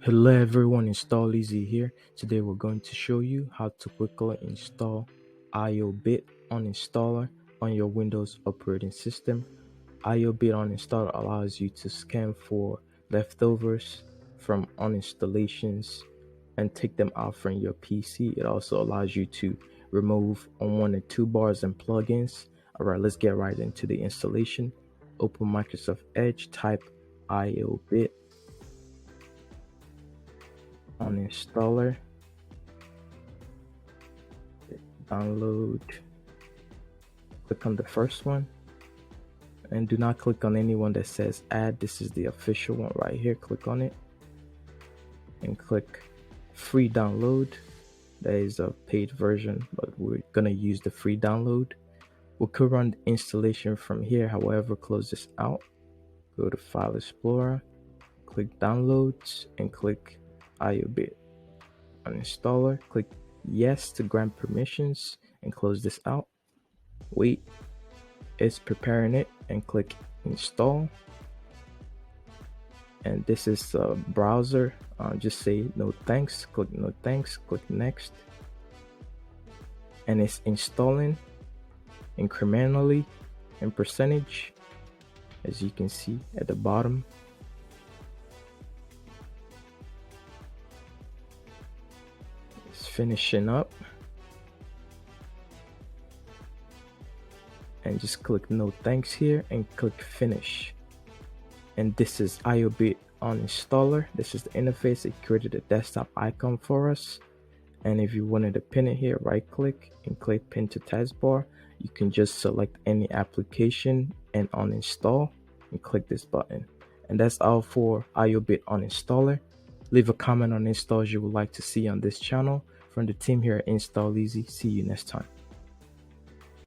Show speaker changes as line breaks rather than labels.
Hello everyone, Install Easy here. Today we're going to show you how to quickly install IObit Uninstaller on your Windows operating system. IObit Uninstaller allows you to scan for leftovers from uninstallations and take them out from your PC. It also allows you to remove unwanted toolbars and plugins. Alright, let's get right into the installation. Open Microsoft Edge, type IObit Uninstaller, download, click on the first one, and do not click on anyone that says add. This is the official one right here. Click on it and click free download. That is a paid version, but we're gonna use the free download. We could run the installation from here. However, close this out, go to File Explorer, click Downloads, and click IObit Uninstaller. Click yes to grant permissions and close this out. Wait, it's preparing it, and click install. And this is a browser. Just say no thanks, click no thanks, click next, and it's installing incrementally in percentage, as you can see at the bottom. It's finishing up, and just click no thanks here and click finish. And this is IObit Uninstaller. This is the interface. It created a desktop icon for us, and if you wanted to pin it here, right click and click pin to taskbar. You can just select any application and uninstall and click this button. And that's all for IObit Uninstaller. Leave a comment on installs you would like to see on this channel. From the team here at Install Easy, see you next time.